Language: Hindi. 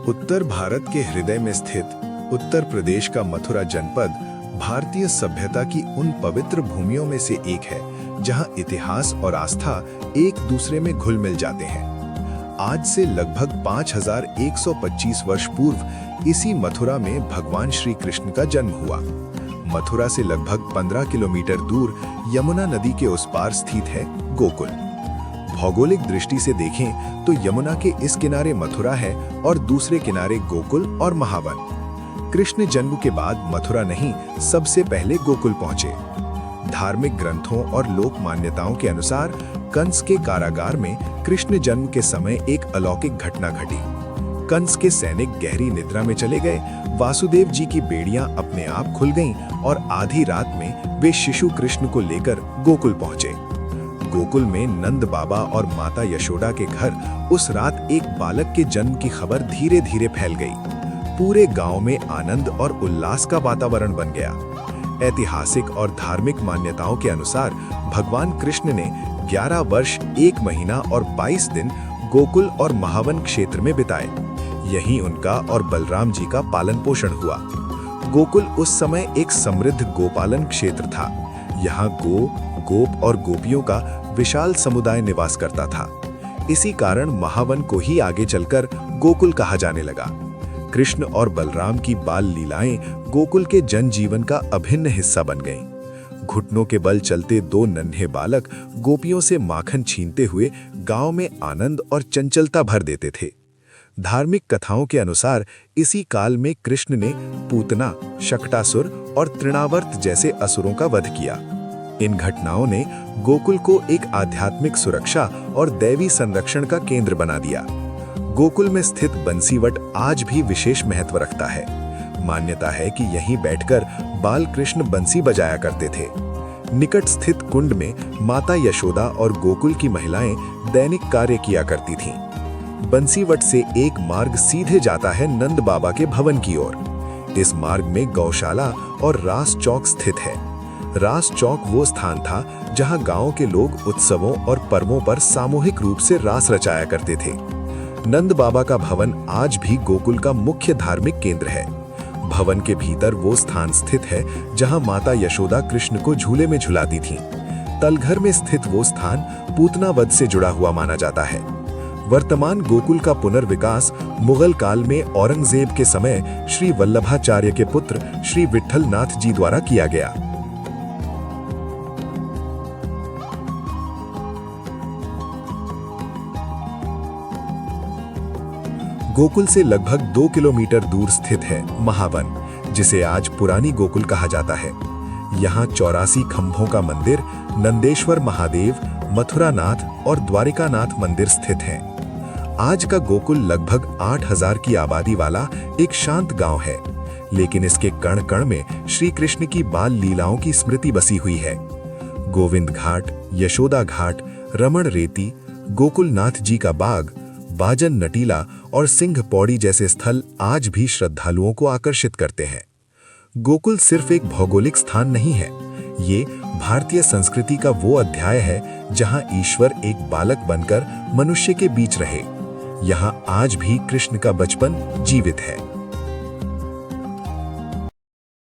उत्तर भारत के हृदय में स्थित उत्तर प्रदेश का मथुरा जनपद भारतीय सभ्यता की उन पवित्र भूमियों में से एक है जहां इतिहास और आस्था एक दूसरे में घुल मिल जाते हैं। आज से लगभग 5125 वर्ष पूर्व इसी मथुरा में भगवान श्री कृष्ण का जन्म हुआ। मथुरा से लगभग 15 किलोमीटर दूर यमुना नदी के उस पार स्थित है गोकुल। भौगोलिक दृष्टि से देखें तो यमुना के इस किनारे मथुरा है और दूसरे किनारे गोकुल और महावन। कृष्ण जन्म के बाद मथुरा नहीं, सबसे पहले गोकुल पहुंचे। धार्मिक ग्रंथों और लोक मान्यताओं के अनुसार कंस के कारागार में कृष्ण जन्म के समय एक अलौकिक घटना घटी। कंस के सैनिक गहरी निद्रा में चले गए। वासुदेव जी की बेड़ियां अपने आप खुल गईं और आधी रात में वे शिशु कृष्ण को लेकर गोकुल पहुंचे। गोकुल में नंद बाबा और माता यशोदा के घर उस रात एक बालक के जन्म की खबर धीरे धीरे फैल गई। पूरे गांव में आनंद और उल्लास का वातावरण बन गया। ऐतिहासिक और धार्मिक मान्यताओं के अनुसार भगवान कृष्ण ने 11 वर्ष 1 महीना और 22 दिन गोकुल और महावन क्षेत्र में बिताए। यहीं उनका और बलराम जी का पालन पोषण हुआ। गोकुल उस समय एक समृद्ध गोपालन क्षेत्र था। यहाँ गोप और गोपियों का विशाल समुदाय निवास करता था। इसी कारण महावन को ही आगे चलकर गोकुल कहा जाने लगा। कृष्ण और बलराम की बाल लीलाएं गोकुल के जनजीवन का अभिन्न हिस्सा बन गईं। घुटनों के बल चलते दो नन्हे बालक गोपियों से माखन छीनते हुए गांव में आनंद और चंचलता भर देते थे। धार्मिक कथाओं के अनुसार इसी काल में कृष्ण ने पूतना, शकटासुर और तृणावर्त जैसे असुरों का वध किया। इन घटनाओं ने गोकुल को एक आध्यात्मिक सुरक्षा और दैवी संरक्षण का केंद्र बना दिया। गोकुल में स्थित बंसीवट आज भी विशेष महत्व रखता है। मान्यता है कि यहीं बैठकर बाल कृष्ण बंसी बजाया करते थे। निकट स्थित कुंड में माता यशोदा और गोकुल की महिलाएं दैनिक कार्य किया करती थीं। बंसीवट से एक मार्ग सीधे जाता है नंद बाबा के भवन की ओर। इस मार्ग में गौशाला और रास चौक स्थित है। रास चौक वो स्थान था जहां गांव के लोग उत्सवों और पर्वों पर सामूहिक रूप से रास रचाया करते थे। नंद बाबा का भवन आज भी गोकुल का मुख्य धार्मिक केंद्र है। भवन के भीतर वो स्थान स्थित है जहां माता यशोदा कृष्ण को झूले में झुलाती थीं। तलघर में स्थित वो स्थान पूतना वध से जुड़ा हुआ माना जाता है। वर्तमान गोकुल का पुनर्विकास मुगल काल में औरंगजेब के समय श्री वल्लभाचार्य के पुत्र श्री विठल नाथ जी द्वारा किया गया। गोकुल से लगभग 2 किलोमीटर दूर स्थित है महावन, जिसे आज पुरानी गोकुल कहा जाता है। यहाँ 84 खंभों का मंदिर, नंदेश्वर महादेव, मथुरानाथ और द्वारिकानाथ मंदिर स्थित हैं। आज का गोकुल लगभग 8000 की आबादी वाला एक शांत गांव है, लेकिन इसके कण कण में श्री कृष्ण की बाल लीलाओं की स्मृति बसी हुई है। गोविंद घाट, यशोदा घाट, रमण रेती, गोकुलनाथ जी का बाग, बाजन नटीला और सिंह पौड़ी जैसे स्थल आज भी श्रद्धालुओं को आकर्षित करते हैं। गोकुल सिर्फ एक भौगोलिक स्थान नहीं है, ये भारतीय संस्कृति का वो अध्याय है जहां ईश्वर एक बालक बनकर मनुष्य के बीच रहे। यहाँ आज भी कृष्ण का बचपन जीवित है।